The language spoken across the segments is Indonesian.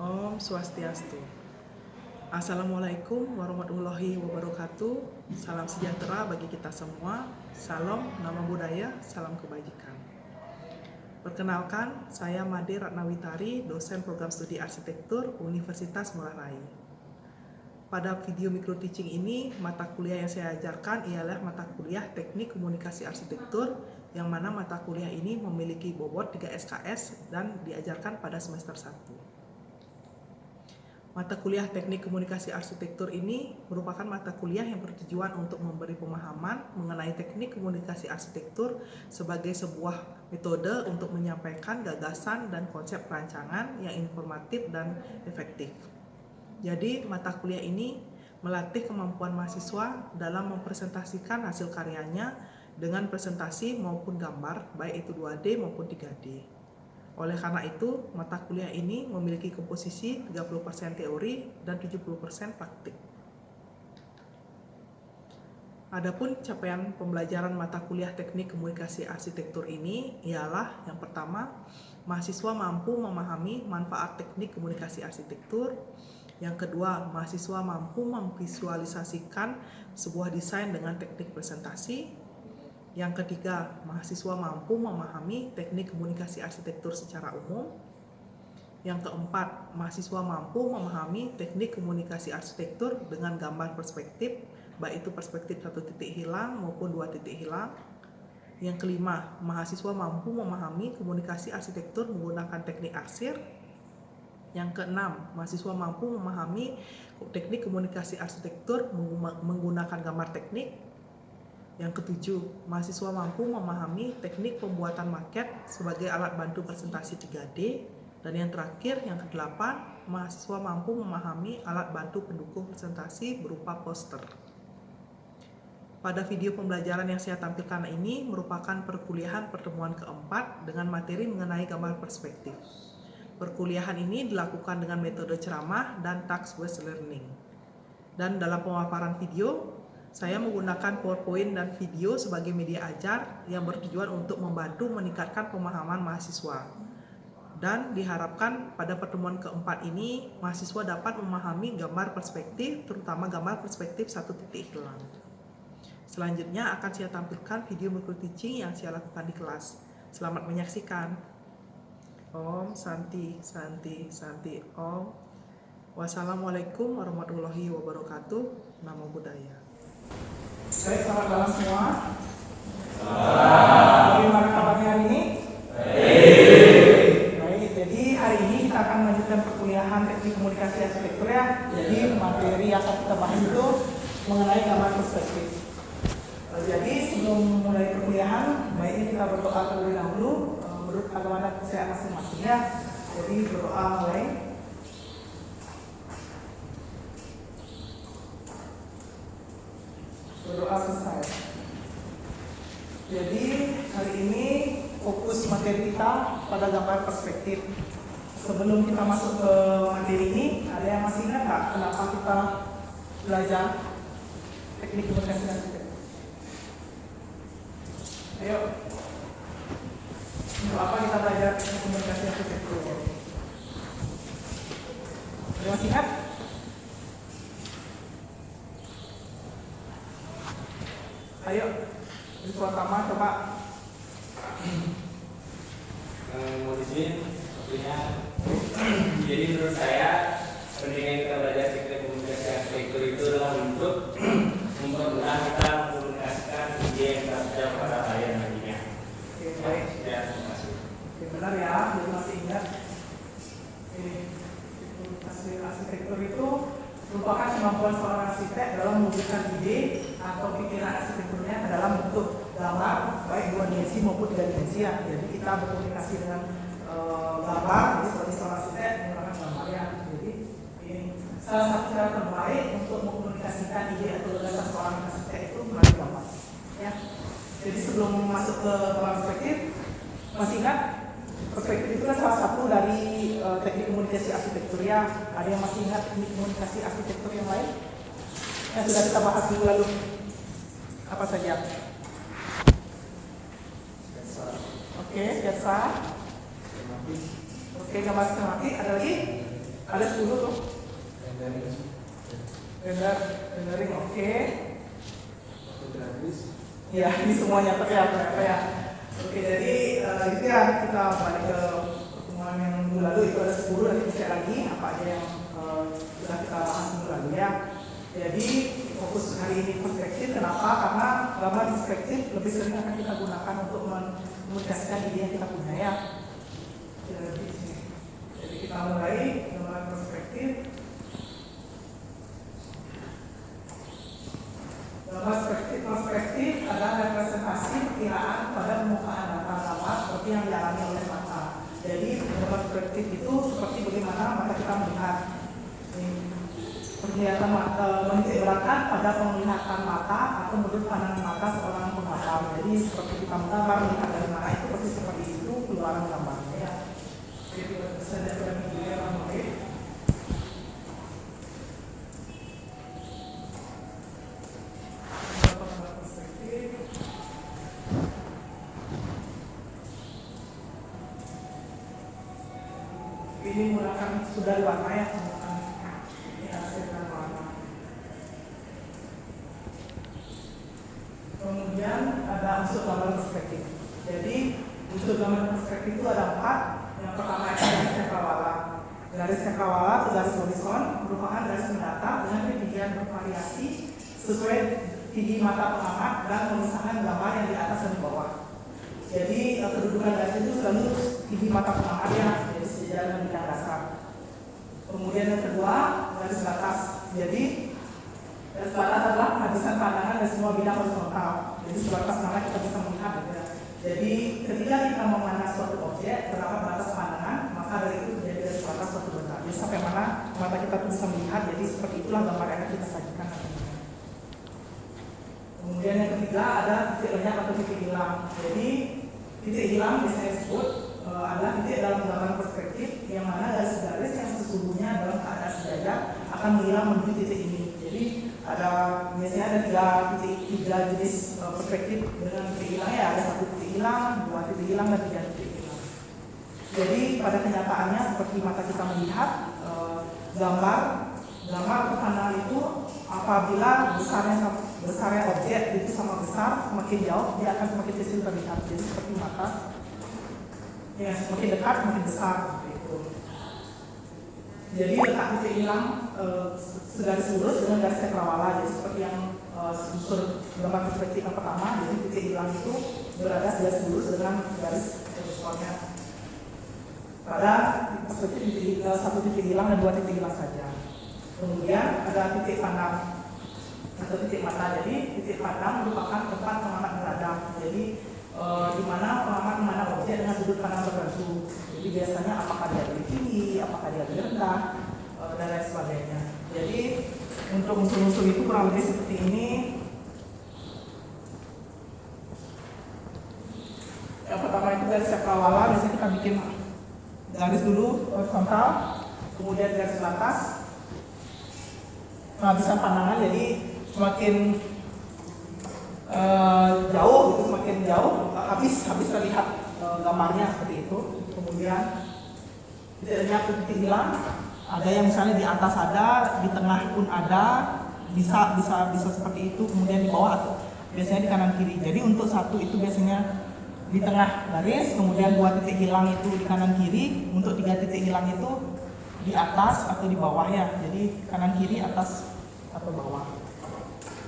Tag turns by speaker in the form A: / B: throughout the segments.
A: Om Swastiastu. Assalamualaikum warahmatullahi wabarakatuh. Salam sejahtera bagi kita semua. Salam nama budaya, salam kebajikan. Perkenalkan, saya Made Ratnawitari, dosen program studi arsitektur Universitas Ngurah Rai. Pada video micro teaching ini, mata kuliah yang saya ajarkan ialah mata kuliah Teknik Komunikasi Arsitektur, yang mana mata kuliah ini memiliki bobot 3 SKS dan diajarkan pada semester 1. Mata kuliah Teknik Komunikasi Arsitektur ini merupakan mata kuliah yang bertujuan untuk memberi pemahaman mengenai teknik komunikasi arsitektur sebagai sebuah metode untuk menyampaikan gagasan dan konsep perancangan yang informatif dan efektif. Jadi, mata kuliah ini melatih kemampuan mahasiswa dalam mempresentasikan hasil karyanya dengan presentasi maupun gambar, baik itu 2D maupun 3D. Oleh karena itu, mata kuliah ini memiliki komposisi 30% teori dan 70% praktik. Adapun capaian pembelajaran mata kuliah Teknik Komunikasi Arsitektur ini ialah yang pertama, mahasiswa mampu memahami manfaat teknik komunikasi arsitektur. Yang kedua, mahasiswa mampu memvisualisasikan sebuah desain dengan teknik presentasi. Yang ketiga, mahasiswa mampu memahami teknik komunikasi arsitektur secara umum. Yang keempat, mahasiswa mampu memahami teknik komunikasi arsitektur dengan gambar perspektif, baik itu perspektif 1 titik hilang maupun 2 titik hilang. Yang kelima, mahasiswa mampu memahami komunikasi arsitektur menggunakan teknik arsir. Yang keenam, mahasiswa mampu memahami teknik komunikasi arsitektur menggunakan gambar teknik. Yang ketujuh, mahasiswa mampu memahami teknik pembuatan maket sebagai alat bantu presentasi 3D. Dan yang terakhir, yang kedelapan, mahasiswa mampu memahami alat bantu pendukung presentasi berupa poster. Pada video pembelajaran yang saya tampilkan ini merupakan perkuliahan pertemuan keempat dengan materi mengenai gambar perspektif. Perkuliahan ini dilakukan dengan metode ceramah dan task-based learning. Dan dalam pemaparan video, saya menggunakan PowerPoint dan video sebagai media ajar yang bertujuan untuk membantu meningkatkan pemahaman mahasiswa. Dan diharapkan pada pertemuan keempat ini, mahasiswa dapat memahami gambar perspektif, terutama gambar perspektif 1 titik hilang. Selanjutnya akan saya tampilkan video micro teaching yang saya lakukan di kelas. Selamat menyaksikan. Om Santi, Santi, Santi, Om. Wassalamualaikum warahmatullahi wabarakatuh. Namo Buddhaya. Baik, selamat malam semua. Bagaimana kabarnya hari ini? Baik, jadi hari ini kita akan melanjutkan perkuliahan teknik komunikasi arsitektur ya. Jadi materi yang akan kita bahas itu mengenai gambar perspektif. Jadi sebelum mulai perkuliahan, baiknya kita berdoa terlebih dahulu menurut agama saya masing-masing ya. Jadi berdoa mulai. Berdoa selesai. Jadi hari ini fokus materi kita pada gambar perspektif. Sebelum kita masuk ke materi ini, ada yang masih ingat nggak kenapa kita belajar teknik komunikasi arsitektur? Ayo, untuk apa kita belajar teknik komunikasi arsitektur? Ada yang masih ingat? Ayo, di pertama coba.
B: Mau izin, waktunya. Jadi menurut saya, pentingnya kita belajar teknik komunikasi arsitektur itu adalah untuk mempermudah kita mengkomunikasikan ide yang kita sudah pada klien nantinya.
A: Oke, baik.
B: Ya, terima kasih.
A: Oke, benar ya, jadi masih ingat. Komunikasi arsitektur itu merupakan kemampuan seorang arsitek dalam mewujudkan ide atau pikiran arsitekturnya ke dalam bentuk gambar, baik 2 dimensi maupun 3 dimensi ya. Jadi kita berkomunikasi dengan gambar, jadi sebagai seorang arsitek menggunakan gambar ya. Jadi ini salah satu cara terbaik untuk mengkomunikasikan ide atau gagasan seorang arsitek itu melalui gambar. Ya. Jadi sebelum masuk ke gambar perspektif, masih ingat? Perspektif itu kan salah satu dari teknik komunikasi arsitektur ya. Ada yang masih ingat teknik komunikasi arsitektur yang lain yang sudah kita bahas minggu lalu? Apa saja? Oke, sketsa. Oke, gambar skematik. Ada lagi? Ada 10 tuh. Rendering oke. Ya, ini semuanya pakai apa ya. Oke, jadi itu ya, kita balik ke pertemuan yang minggu lalu, itu ada 10, nanti kita cek lagi apa aja yang sudah kita bahas minggu lalu ya. Jadi fokus hari ini perspektif, kenapa? Karena gambar perspektif lebih sering akan kita gunakan untuk memudah ide yang kita punya ya. Jadi kita mulai gambar perspektif. Gambar perspektif adalah representasi perkiraan pada permukaan data gambar seperti yang dialami oleh mata. Jadi gambar perspektif itu seperti bagaimana mata kita melihat. Penglihatan menitik beratkan pada penglihatan mata atau menurut pandangan mata seorang pengamatan. Jadi seperti kita menggambar melihat dari mana itu persis seperti itu keluaran gambarnya ya. Jadi saya pada video yang mulai. Ini menggunakan sudah warna ya. Kemudian ada unsur gambar perspektif. Jadi unsur gambar perspektif itu ada 4. Yang pertama itu garis cakrawala. Garis cakrawala atau garis horizon merupakan garis mendatar dengan ketinggian bervariasi sesuai tinggi mata pengamat dan memisahkan gambar yang di atas dan di bawah. Jadi kedudukan garis itu selalu tinggi mata pengamat ya, jadi sejajar dengan bidang dasar. Kemudian yang kedua garis batas. Jadi garis batas adalah penghabisan pandangan dari semua bidang horizontal. Jadi sebatas mana kita bisa melihat ya. Jadi ketika kita memandang suatu objek terdapat batas pandangan, maka dari itu menjadi garis batas suatu benda. Jadi sampai mana mata kita bisa melihat. Jadi seperti itulah gambar yang kita sajikan. Kemudian yang ketiga ada titik lenyap atau titik hilang. Jadi titik hilang biasanya disebut adalah titik dalam gambar perspektif yang mana garis-garis yang sesungguhnya dalam keadaan sejajar akan menghilang menuju titik ini. Jadi biasanya ada tiga jenis perspektif dengan titik hilang ya, ada 1 titik hilang, 2 titik hilang dan 3 titik hilang. Jadi pada kenyataannya seperti mata kita melihat gambar atau pandangan itu apabila besarnya objek itu sama besar, semakin jauh dia akan semakin kecil terlihat. Jadi seperti mata ya, semakin dekat semakin besar gitu. Jadi letak titik hilang segaris lurus dengan garis cakrawala. Jadi seperti yang unsur gambar perspektif yang pertama, jadi titik hilang itu berada segaris lurus dengan garis horizontalnya. Pada perspektif 1 titik hilang dan 2 titik hilang saja. Kemudian ada titik pandang atau titik mata. Jadi titik pandang merupakan tempat pengamat berada. Jadi di mana pengamat memandang objek dengan sudut pandang tertentu. Jadi biasanya apakah dia lebih tinggi, apakah dia lebih rendah, dan lain sebagainya. Jadi untuk unsur-unsur itu kurang lebih seperti ini. Yang pertama itu garis cakrawala, biasanya kita bikin garis dulu horizontal, kemudian garis batas, penghabisan pandangan. Jadi semakin jauh itu semakin jauh habis terlihat gambarnya seperti itu. Kemudian titik titik hilang, ada yang misalnya di atas ada, di tengah pun ada, bisa seperti itu. Kemudian di bawah atau biasanya di kanan kiri. Jadi untuk 1 itu biasanya di tengah garis, kemudian 2 titik hilang itu di kanan kiri, untuk 3 titik hilang itu di atas atau di bawah ya. Jadi kanan kiri, atas atau bawah.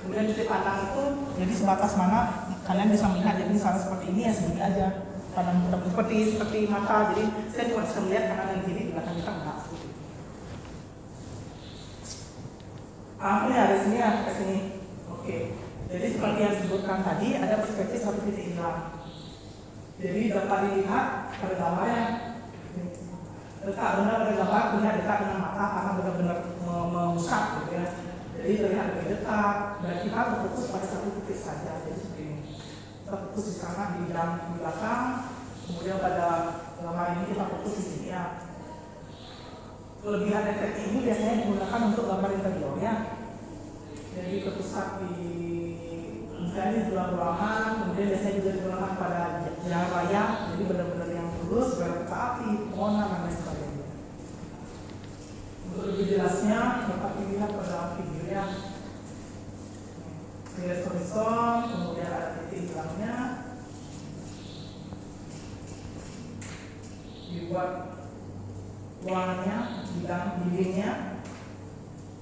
A: Kemudian titik pandang itu jadi sebatas mana kalian bisa melihat. Jadi misalnya seperti ini ya segini aja pandang seperti mata. Jadi saya cuma bisa melihat kanan dan kiri, di belakang kita enggak. Apa ya dari sini ya ke sini. Oke. Jadi seperti yang disebutkan tadi ada perspektif 1 titik hilang. Jadi dapat dilihat pada gambarnya. Letak benar pada gambar terlihat dekat dengan mata karena benar-benar mengusap gitu ya. Jadi terlihat lebih dekat dan kita terfokus pada 1 titik saja. Jadi seperti ini. Kita fokus di sana di belakang, kemudian pada gambar ini kita fokus di sini ya. Kelebihan efek ini biasanya digunakan untuk gambar interior ya. Jadi terpusat di misalnya di tulang-tulangan, kemudian biasanya juga digunakan pada jalan raya. Jadi benar-benar yang lurus, kereta api, pohon dan lain sebagainya. jelasnya dapat dilihat pada video ya. Garis horizon, kemudian ada titik hilangnya. Dibuat ruangannya, bidang dindingnya.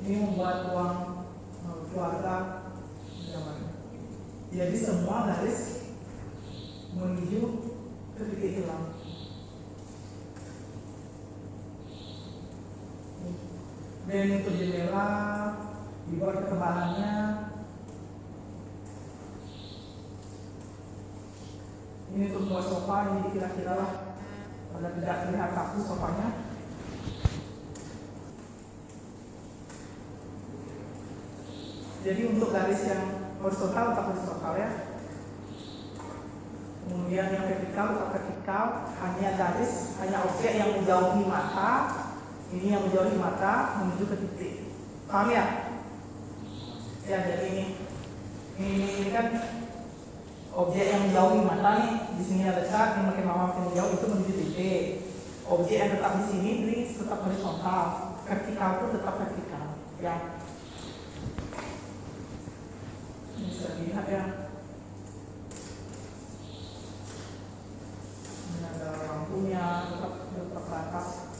A: Ini membuat ruang keluarga. Jadi semua garis menuju ke titik hilang. Dan untuk jendela dibuat ketebalannya. Ini untuk membuat sofa, ini kira-kira lah pada tidak terlihat kaku sofanya. Jadi untuk garis yang horizontal tetap horizontal ya. Kemudian yang vertikal tetap vertikal, hanya garis, hanya objek yang menjauhi mata. Ini yang menjauhi mata menuju ke titik. Paham ya? Ya, jadi ini kan objek yang menjauhi mata nih. Di sini ada dekat, yang makin lama makin jauh itu menuju titik. Objek yang tetap di sini ini tetap horizontal. Vertikal itu tetap vertikal. Ya. Ini bisa dilihat ya. Ini ada lampunya, tetap ke atas.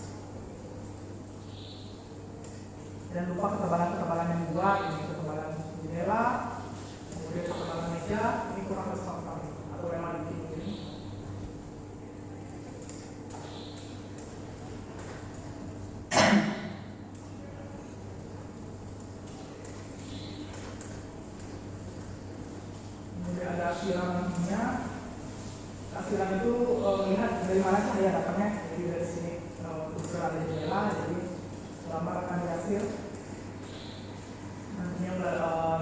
A: Dan lupa ketebalan yang dua, ini ketebalan jendela, kemudian ketebalan meja, ini kurang horizontal atau memang di sini. Kemudian ada asirannya. Asiran itu melihat dari mana cahaya datangnya, jadi dari sini untuk ada jendela, jadi gambar akan dihasil nantinya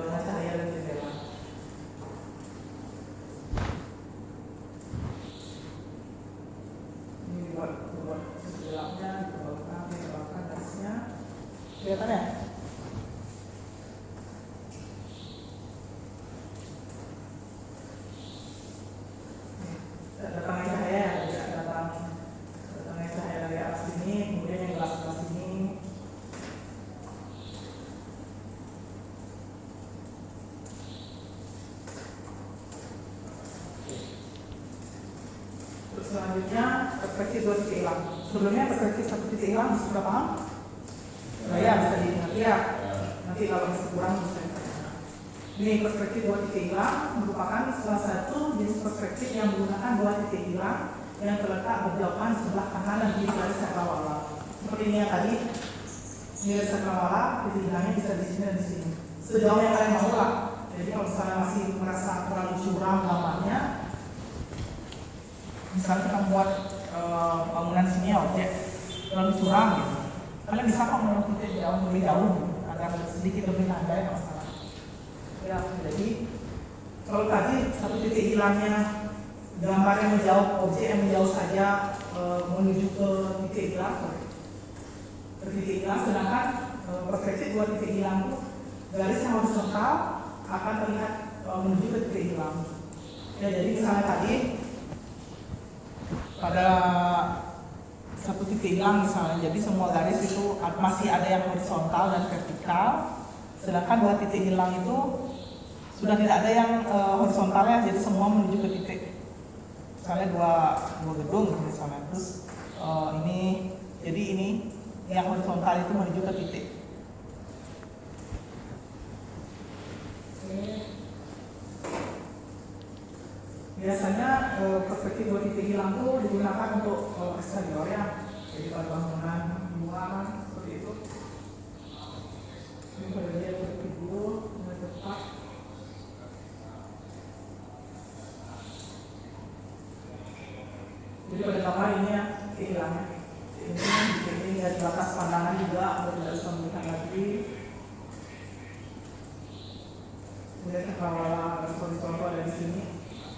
A: dengan cahaya dan jendela. Ini dibuat gelapnya, ditebalkan garisnya. Kelihatan ya? Datangnya cahaya, datangnya cahaya dari arah sini, kemudian yang gelap sebelah sini. Selanjutnya perspektif dua titik hilang. Sebelumnya perspektif satu titik hilang sudah paham? Nah, ya bisa diingat ya. Nanti kalau masih kurang bisa ditanyakan. Ini perspektif dua titik hilang merupakan salah satu jenis perspektif yang menggunakan dua titik hilang yang terletak berjauhan sebelah kanan dan kiri dari cakrawala. Seperti ini yang tadi. Ini dari cakrawala, titik hilangnya bisa di sini dan di sini. Sejauh yang kalian mau lah. Jadi kalau misalnya masih merasa terlalu curam gambarnya, misalnya kita membuat bangunan sini objek terlalu curam gitu, kalian bisa kok menentukan titik jauh lebih jauh agar sedikit lebih landai masalah. Ya, jadi kalau tadi satu titik hilangnya gambar yang menjauh, objek yang menjauh saja menuju ke titik hilang, sedangkan perspektif dua titik hilang itu garis yang horizontal akan terlihat menuju ke titik hilang. Ya, jadi misalnya tadi pada satu titik hilang misalnya, jadi semua garis itu masih ada yang horizontal dan vertikal, sedangkan dua titik hilang itu sudah tidak ada yang horizontalnya, jadi semua menuju ke titik. Misalnya dua gedung misalnya, terus ini, jadi ini yang horizontal itu menuju ke titik. Biasanya perspektif dua titik hilang itu digunakan untuk eksterior ya, jadi pada bangunan luar seperti itu. Ini pada dia perspektif dulu dengan tepat. Jadi pada gambar ini ya kehilangnya. Ini dari batas pandangan juga, anda tidak bisa melihat lagi. Kemudian cakrawala dan horizontal ada di sini.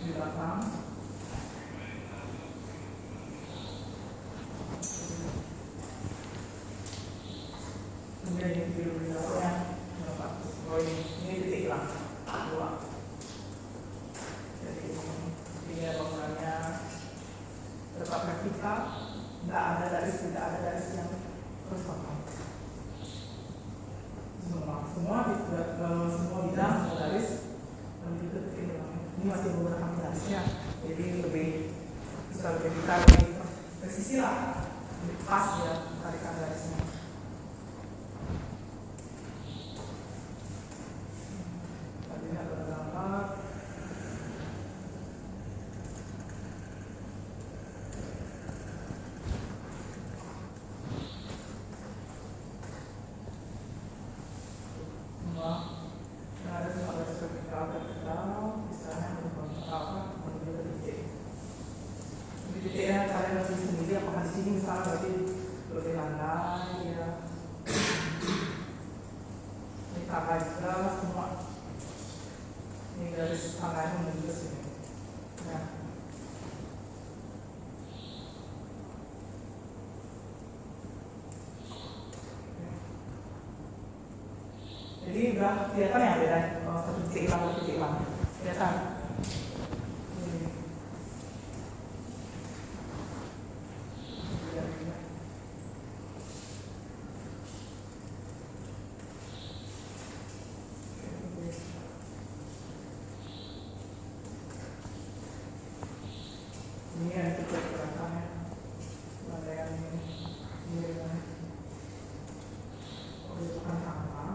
A: Di belakang. Kemudian ini video berikutnya ini titik hilang dua. Jadi ini bangunannya tetap vertikal, tidak ada garis yang horizontal. pas ya tarikan garisnya. Kita lihat ada gambar. Ada garis vertikal, misalnya membentuk apa menuju ke titik. Di titiknya kalian harus sendiri apakah di sini misalnya berarti lebih landai ya. Ini tangga juga semua. Ini garis tangganya menuju ke sini. Ya. Jadi udah kelihatan ya beda satu titik hilang satu titik hilang. Kelihatan. Ini ada titik gerakannya. Ada yang ini dengan bukan sama.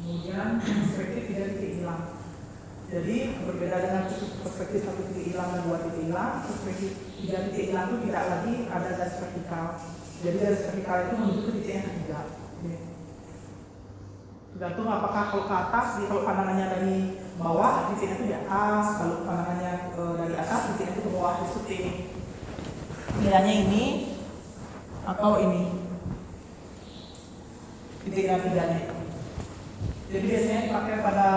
A: Kemudian perspektif tidak titik hilang. Jadi berbeda dengan perspektif satu titik hilang dan dua titik hilang, perspektif tiga titik hilang itu tidak lagi ada garis vertikal. Jadi garis vertikal itu menuju ke titik yang ketiga. Tergantung apakah kalau ke atas, kalau pandangannya dari bawah titiknya itu di atas, kalau pandangannya dari atas titiknya itu ke bawah. Seperti ini. Pilihannya ini atau ini. Titik yang tiganya. Jadi biasanya dipakai pada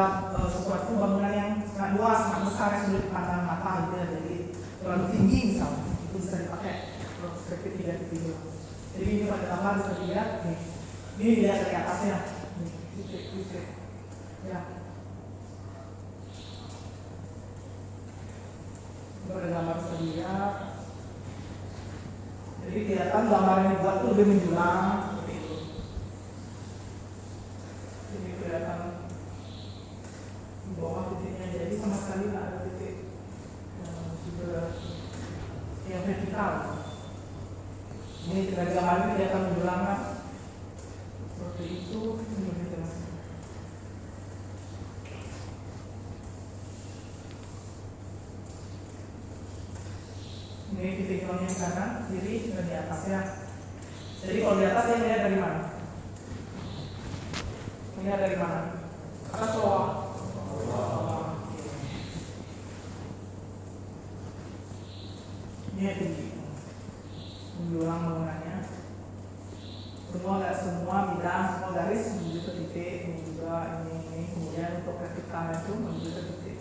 A: sesuatu bangunan yang sangat luas, sangat besar yang sulit dipandang mata gitu ya. Jadi terlalu tinggi misalnya, itu bisa dipakai perspektif 3.0. Jadi ini pada gambar bisa dilihat nih. Ini dilihat dari atasnya. Nih, titik. Ya. Ini pada gambar bisa dilihat. Jadi kelihatan gambar yang dibuat itu lebih menjulang. Ini kelihatan di bawah titiknya, jadi sama sekali nggak ada titik juga yang vertikal. Ini dari gambar ini kelihatan menjulang kan? Seperti itu. Ini lebih jelas. Ini titik hilangnya di kanan, kiri, dan di atasnya. Jadi kalau di atas dia melihat dari mana? Melihat dari mana? Atas bawah. Ini tinggi. Menjulang bangunannya. Semua bidang, semua garis menuju ke titik. Ini juga ini. Kemudian untuk vertikal itu menuju ke titik.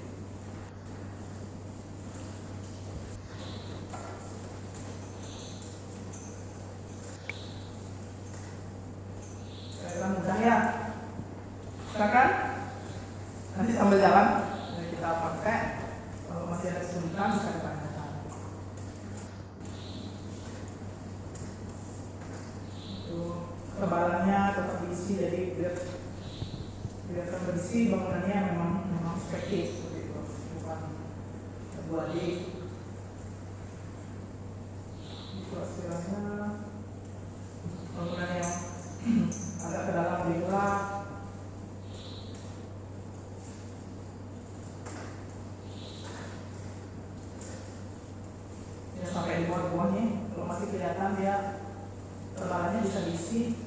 A: Kelihatan mudah ya. Silakan. Nanti sambil jalan kita pakai. Kalau masih ada kesulitan bisa ditanyakan. Itu ketebalannya tetap diisi, jadi biar terberisi bangunannya memang perspektif seperti itu, bukan buat di itu istilahnya bangunan yang agak ke dalam diulang. Ya sampai di bawah-bawahnya, kalau masih kelihatan dia tebalannya bisa diisi.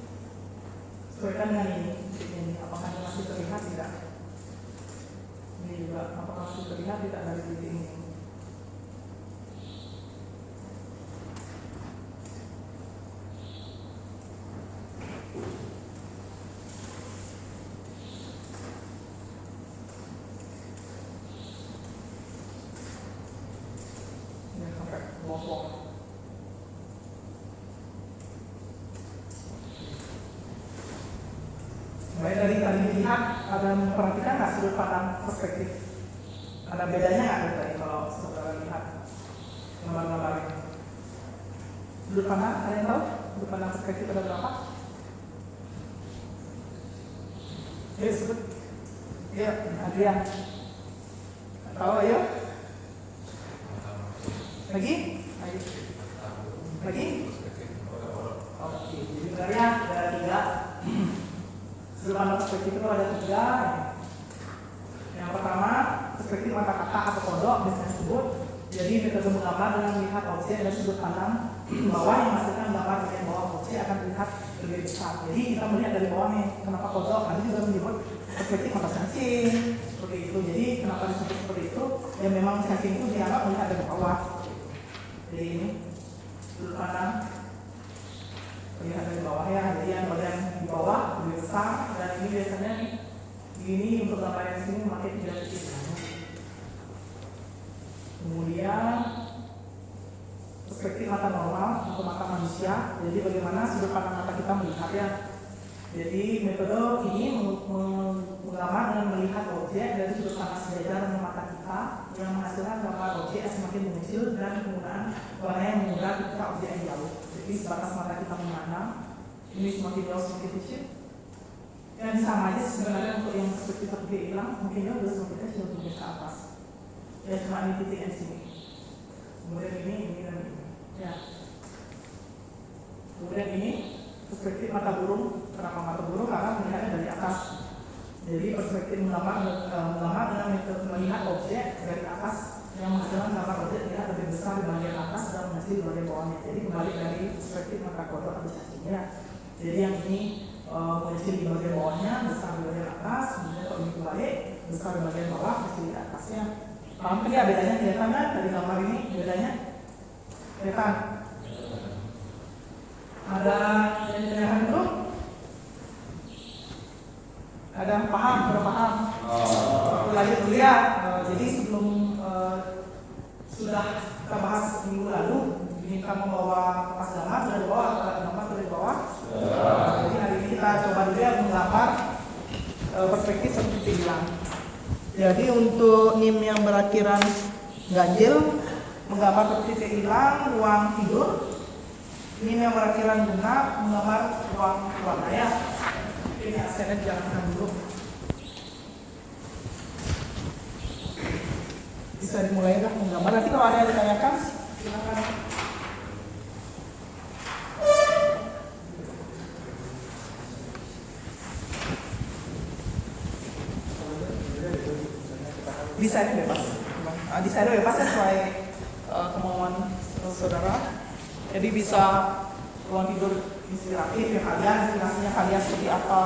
A: Sesuaikan dengan ini, apakah ini masih terlihat tidak? Ini juga apakah masih terlihat tidak dari titik ini? Ini sampai bawah-bawah. Baik, dari tadi dilihat, ada memperhatikan nggak sudut pandang perspektif? Ada bedanya nggak tadi kalau saudara lihat gambar-gambar ini? Sudut pandang, ada yang tahu? Sudut pandang perspektif ada berapa? Ya, sebut. Ya, Adrian. Tahu, ayo? Lagi? Lagi? Oke, jadi sebenarnya ada 3. Sudut pandang perspektif itu ada 3. Yang pertama, perspektif mata kata atau kodok biasanya disebut. Jadi metode menggambar dengan melihat objek dari sudut pandang bawah yang menghasilkan gambar bagian bawah objek akan terlihat lebih besar. Jadi kita melihat dari bawah nih, kenapa kodok? Nanti juga menyebut perspektif mata cacing seperti itu. Jadi kenapa disebut seperti itu? Ya memang cacing itu dianggap melihat dari bawah. Jadi ini sudut pandang melihat dari bawah ya. Jadi yang bagian di bawah lebih besar, dan ini biasanya nih ini untuk gambar yang sini memakai 3 titik. Kemudian perspektif mata normal untuk mata manusia. Jadi bagaimana sudut pandang mata kita melihat ya. Jadi metode ini menggambar dengan melihat objek dari sudut pandang sejajar dengan mata kita yang menghasilkan gambar objek yang semakin mengecil dan penggunaan warna yang memudar ketika objek yang jauh. Jadi sebatas mata kita memandang, ini semakin jauh semakin kecil. Yang sama aja sebenarnya untuk yang perspektif seperti hilang, mungkin jauh dulu semakin kecil untuk ke atas. Ya cuma ini titik yang sini. Kemudian ini dan ini. Ya. Kemudian ini perspektif mata burung. Kenapa mata burung? Karena melihatnya dari atas. Jadi perspektif menggambar dengan metode melihat objek dari atas yang menghasilkan gambar objek terlihat lebih besar di bagian atas dan mengecil di bagian bawahnya. Jadi kembali dari perspektif mata kodok atau cacingnya. Jadi yang ini mengecil di bagian bawahnya, besar di bagian atas. Kemudian kalau ini kembali besar di bagian bawah, kecil di atasnya. Paham ya bedanya? Kelihatan kan dari gambar ini bedanya? Kelihatan? Ada yang ditanyakan dulu? Ada yang paham? Sudah paham? Lanjut dulu ya. Jadi sebelum sudah kita bahas minggu lalu, diminta membawa pas gambar dari bawah atau gambar dari bawah. Jadi hari ini kita coba dulu ya menggambar perspektif seperti bilang. Jadi untuk NIM yang berakhiran ganjil menggambar seperti titik hilang, ruang tidur. NIM yang berakhiran genap menggambar ruang keluarga ya. Ini aksennya jangan dulu. Bisa dimulai kah menggambar? Nanti kalau ada yang ditanyakan silakan. Desainnya bebas. Desainnya bebas sesuai kemauan saudara. Jadi bisa ruang tidur inspiratif ya kalian, inspirasinya kalian seperti apa,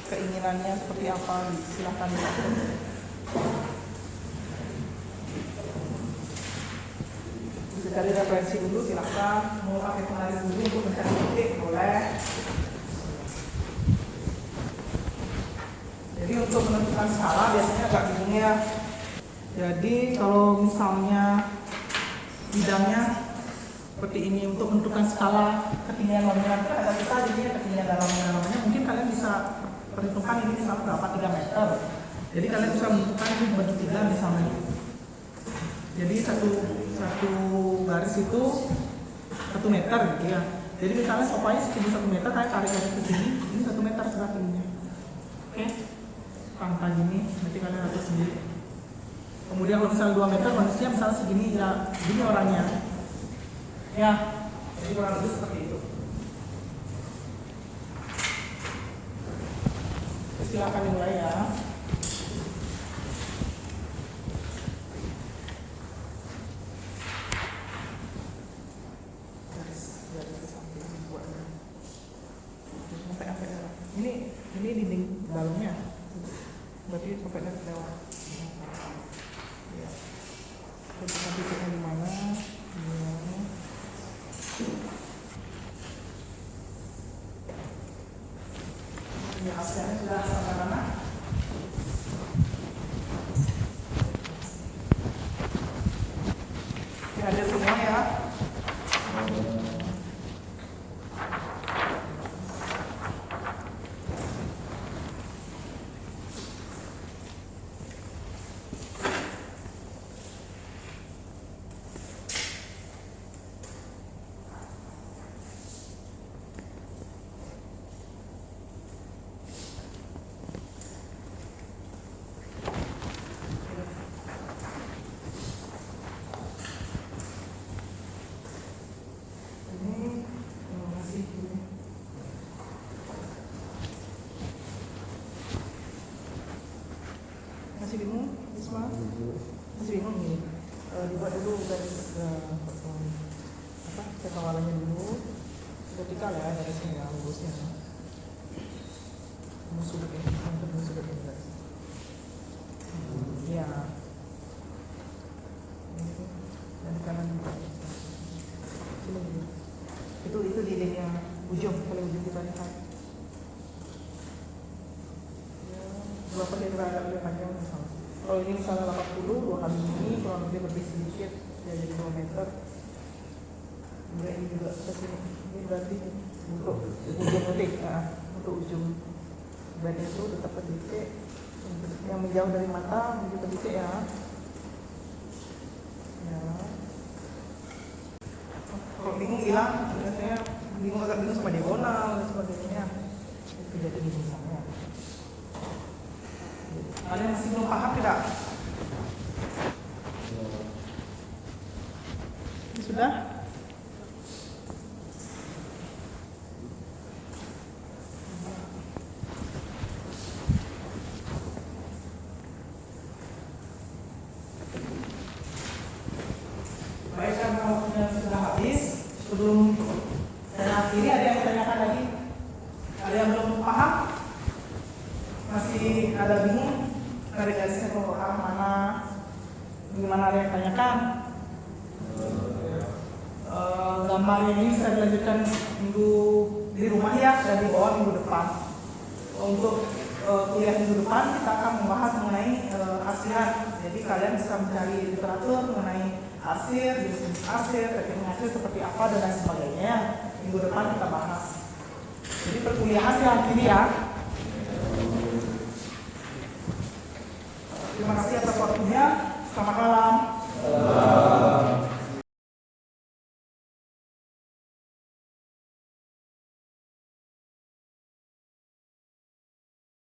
A: keinginannya seperti apa, silahkan dilakukan. Bisa cari referensi dulu, silahkan. Mau pakai pengalaman dulu untuk mencari titik boleh. Jadi untuk menentukan skala biasanya agak bingung ya. Jadi kalau misalnya bidangnya seperti ini untuk menentukan skala ketinggian bangunan kan ada kita jadinya ketinggian dalamnya namanya mungkin kalian bisa perhitungkan ini misalnya berapa 3 meter. Jadi kalian bisa menentukan ini bagi 3 misalnya. Jadi satu garis itu 1 meter gitu ya. Jadi misalnya sopanya setinggi 1 meter kalian tarik garis ke sini, ini 1 meter sebelah tingginya. Oke, pangkal gini nanti kalian atur sendiri. Kemudian kalau misalnya 2 meter manusia misalnya segini ya, gini orangnya. Ya, jadi kurang lebih seperti itu. Silakan dimulai ya. Ini dinding dalamnya. Berarti sampai dari bawah. Ya. Tentukan titiknya di mana? Ya, hasilnya sudah sampai mana? Ya, ada semua ya. vertikal ya dari sini ya lurusnya. Kamu sudut ini, kamu sudut ini guys. Iya. Dan kanan juga. Sini. Itu di yang ujung, kalau ujung dibandingkan. Ya, berapa dia agak lebih panjang misalnya. Kalau ini misalnya 80, 2 kali ini kurang lebih sedikit, ya jadi 2 meter. Kemudian ini juga ke sini. Ini berarti untuk ujung titik, untuk ujung bed itu tetap ke titik yang menjauh dari mata menuju ke titik ya. Ya. Kalau bingung hilang, biasanya agak bingung sama diagonal dan sebagainya. Itu jadi misalnya. Kalian masih belum paham tidak? Sudah? Baik, karena waktunya sudah habis. Sebelum saya akhiri, ada yang bertanyakan lagi? Ada yang belum paham? Masih ada bingung? Navigasinya ke arah mana? Gimana ada yang tanyakan? Gambar ini saya lanjutkan minggu di rumah ya, dan dibawa minggu depan. Untuk kuliah minggu depan kita akan membahas mengenai arsiran. Jadi kalian bisa mencari literatur mengenai arsir, jenis arsir, teknik arsir seperti apa dan lain sebagainya. Minggu depan kita bahas. Jadi perkuliahan diakhiri ya. Terima kasih atas waktunya. Selamat malam.